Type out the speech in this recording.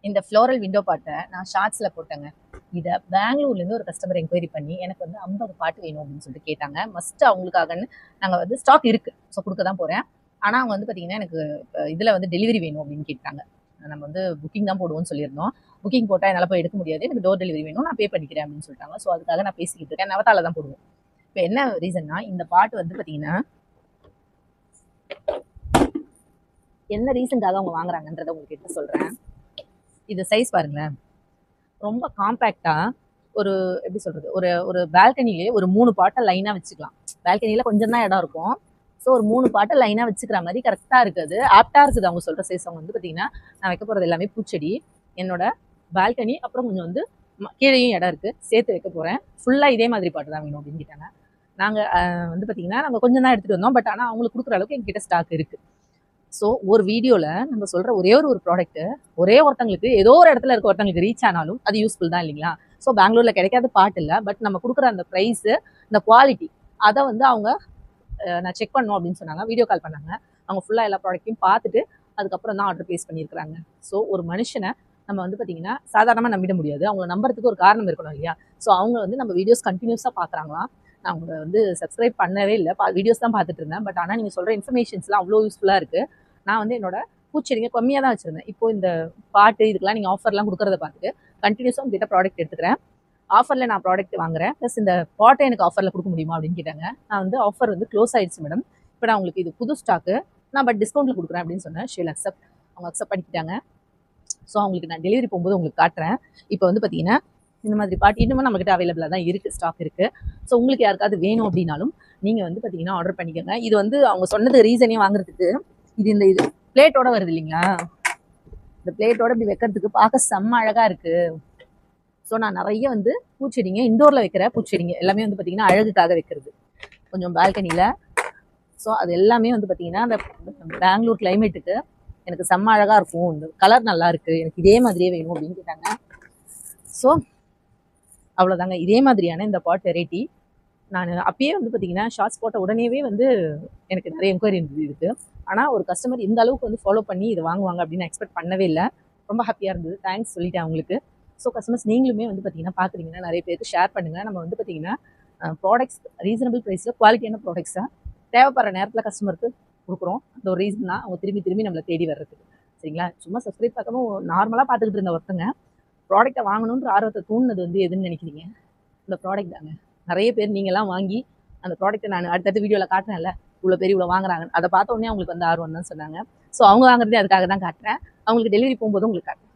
இந்த floral window பாட்டை நான் ஷார்ட்ஸில் போட்டேங்க. இதை பெங்களூர்லேருந்து ஒரு கஸ்டமர் என்கொயரி பண்ணி எனக்கு வந்து 50 பாட்டு வேணும் அப்படின்னு சொல்லிட்டு கேட்டாங்க. மஸ்ட் அவங்களுக்காகன்னு நாங்கள் வந்து ஸ்டாக் இருக்குது, ஸோ கொடுக்க தான் போகிறேன். ஆனால் அவங்க வந்து பார்த்தீங்கன்னா எனக்கு இதில் வந்து டெலிவரி வேணும் அப்படின்னு கேட்டாங்க. நம்ம வந்து புக்கிங் தான் போடுவோம்னு சொல்லியிருந்தோம். புக்கிங் போட்டால் என்னால் போய் எடுக்க முடியாது, எனக்கு டோர் டெலிவரி வேணும், நான் பே பண்ணிக்கிறேன் அப்படின்னு சொல்லிட்டாங்க. ஸோ அதுக்காக நான் பேசிக்கிட்டு இருக்கேன். நவத்தால தான் போடுவோம். இப்போ என்ன ரீசன்னா, இந்த பாட்டு வந்து பார்த்தீங்கன்னா என்ன ரீசனுக்காக அவங்க வாங்குறாங்கன்றதை உங்களுக்கு எடுத்து சொல்கிறேன். இது சைஸ் பாருங்களேன், ரொம்ப காம்பேக்டாக ஒரு எப்படி சொல்கிறது, ஒரு ஒரு பால்கனிலே ஒரு 3 பாட்டை லைனாக வச்சுக்கலாம். பால்கனியில் கொஞ்சம் தான் இடம் இருக்கும். ஸோ ஒரு 3 பாட்டை லைனாக வச்சுக்கிற மாதிரி கரெக்டாக இருக்குது, ஆப்டாக இருக்குது. அவங்க சொல்கிற சைஸ். அவங்க வந்து பார்த்தீங்கன்னா நான் வைக்க போகிறது எல்லாமே பூச்செடி. என்னோட பால்கனி அப்புறம் கொஞ்சம் வந்து கீழேயும் இடம் இருக்குது, சேர்த்து வைக்க போகிறேன். ஃபுல்லாக இதே மாதிரி பாட்டு தான் வேணும் அப்படின்னு கேட்டாங்க. நாங்கள் வந்து பார்த்தீங்கன்னா நாங்கள் கொஞ்சம் தான் எடுத்துகிட்டு வந்தோம். பட் ஆனால் அவங்களுக்கு கொடுக்குற அளவுக்கு எங்ககிட்ட ஸ்டாக் இருக்குது. ஸோ ஒரு வீடியோவில் நம்ம சொல்கிற ஒரே ஒரு ப்ராடக்ட்டு ஒரே ஒருத்தங்களுக்கு ஏதோ ஒரு இடத்துல இருக்க ஒருத்தங்களுக்கு ரீச் ஆனாலும் அது யூஸ்ஃபுல் தான் இல்லைங்களா? ஸோ பெங்களூரில் கிடைக்காத பாட்டு இல்லை, பட் நம்ம கொடுக்குற அந்த ப்ரைஸு, இந்த குவாலிட்டி, அதை வந்து அவங்க நான் செக் பண்ணணும் அப்படின்னு சொன்னாங்க. வீடியோ கால் பண்ணாங்க. அவங்க ஃபுல்லாக எல்லா ப்ராடக்ட்டையும் பார்த்துட்டு அதுக்கப்புறம் தான் ஆர்டர் ப்ளேஸ் பண்ணியிருக்கிறாங்க. ஸோ ஒரு மனுஷனை நம்ம வந்து பார்த்தீங்கன்னா சாதாரணமாக நம்பிட முடியாது. அவங்கள நம்புறதுக்கு ஒரு காரணம் இருக்கணும் இல்லையா? ஸோ அவங்க வந்து நம்ம வீடியோஸ் கண்டினியூஸாக பார்க்குறாங்களாம். நான் உங்களை வந்து சப்ஸ்கிரைப் பண்ணவே இல்லை, வீடியோஸ் தான் பார்த்துட்டு இருந்தேன். பட் ஆனால் நீங்கள் சொல்கிற இன்ஃபர்மேஷன்ஸ்லாம் அவ்வளோ யூஸ்ஃபுல்லாக இருக்குது. நான் வந்து என்னோட பூச்செடிங்க கம்மியாக தான் வச்சுருந்தேன். இப்போ இந்த பாட்டு இதுக்கெல்லாம் நீங்கள் ஆஃபர்லாம் கொடுக்குறத பார்த்துட்டு கண்டினியூஸாக உங்ககிட்ட ப்ராடக்ட் எடுத்துக்கிறேன். ஆஃபரில் நான் ப்ராடக்ட் வாங்குறேன், ப்ளஸ் இந்த பாட்டை எனக்கு ஆஃபரில் கொடுக்க முடியுமா அப்படின்னு கேட்டாங்க. நான் வந்து ஆஃபர் வந்து க்ளோஸ் ஆயிடுச்சு மேடம், இப்போ நான் உங்களுக்கு இது புது ஸ்டாக்கு, நான் பட் டிஸ்கவுண்ட்டில் கொடுக்குறேன் அப்படின்னு சொன்னேன். ஷீல் அக்செப்ட். அவங்க அக்செப்ட் பண்ணிக்கிட்டாங்க. ஸோ அவங்களுக்கு நான் டெலிவரி போகும்போது உங்களுக்கு காட்டுறேன். இப்போ வந்து பார்த்தீங்கன்னா இந்த மாதிரி பாட்டு இன்னுமே நம்மக்கிட்ட அவைலபிளாக தான் இருக்குது, ஸ்டாக் இருக்குது. ஸோ உங்களுக்கு யாருக்காவது வேணும் அப்படின்னாலும் நீங்கள் வந்து பார்த்தீங்கன்னா ஆர்டர் பண்ணிக்கோங்க. இது வந்து அவங்க சொன்னது ரீசனே வாங்குறதுக்கு, இந்த பிளேட்டோட வருது இல்லைங்களா? இந்த பிளேட்டோட இப்படி வைக்கிறதுக்கு பார்க்க செம்ம அழகாக இருக்குது. ஸோ நான் நிறைய வந்து பூச்செடிங்க, இண்டோரில் வைக்கிற பூச்செடிங்க எல்லாமே வந்து பார்த்தீங்கன்னா அழகுக்காக வைக்கிறது, கொஞ்சம் பால்கனியில். ஸோ அது எல்லாமே வந்து பார்த்தீங்கன்னா அந்த பெங்களூர் கிளைமேட்டுக்கு எனக்கு செம்ம அழகாக இருக்கும். இந்த கலர் நல்லா இருக்குது, எனக்கு இதே மாதிரியே வேணும் அப்படின்னு கேட்டாங்க. ஸோ அவ்வளோதாங்க. இதே மாதிரியான இந்த பாட் வெரைட்டி நான் அப்பயே வந்து பார்த்தீங்கன்னா ஷார்ட்ஸ் போட்ட உடனேவே வந்து எனக்கு நிறைய என்கொயரி இருந்தது இதுக்கு. ஆனால் ஒரு கஸ்டமர் இந்த அளவுக்கு வந்து ஃபாலோ பண்ணி இதை வாங்குவாங்க அப்படின்னு எக்ஸ்பெக்ட் பண்ணவே இல்லை. ரொம்ப ஹாப்பியாக இருந்தது. தேங்க்ஸ் சொல்லிட்டேன் அவங்களுக்கு. ஸோ கஸ்டமர்ஸ் நீங்களுமே வந்து பார்த்தீங்கன்னா பார்க்குறீங்கன்னா நிறைய பேருக்கு ஷேர் பண்ணுங்கள். நம்ம வந்து பார்த்தீங்கன்னா ப்ராடக்ட்ஸ் ரீசனபிள் ப்ரைஸில் குவாலிட்டியான ப்ராடக்ட்ஸாக தேவைப்படுற நேரத்தில் கஸ்டமருக்கு கொடுக்குறோம். அந்த ஒரு ரீசன் தான் அவங்க திரும்பி திரும்பி நம்மளை தேடி வர்றதுக்கு. சரிங்களா? சும்மா சப்ஸ்கிரைப் பார்க்காம நார்மலாக பார்த்துக்கிட்டு இருந்த ஒருத்தங்க ப்ராடக்ட்டை வாங்கணுன்ற ஆர்வத்தை தூண்டினது வந்து எதுன்னு நினைக்கிறீங்க? இந்த ப்ராடக்ட் தாங்க. நிறைய பேர் நீங்கள்லாம் வாங்கி அந்த ப்ராடக்ட்டை நான் அடுத்தடுத்த வீடியோவில் காட்டுறேன்ல, இவ்வளோ பேர் இவ்வளோ வாங்குறாங்க, அதை பார்த்த உடனே அவங்களுக்கு வந்து ஆர்வம் தான் சொன்னாங்க. ஸோ அவங்க வாங்குறதே அதுக்காக தான் காட்டுறேன். அவங்களுக்கு டெலிவரி போகும்போது உங்களுக்கு காட்டுறேன்.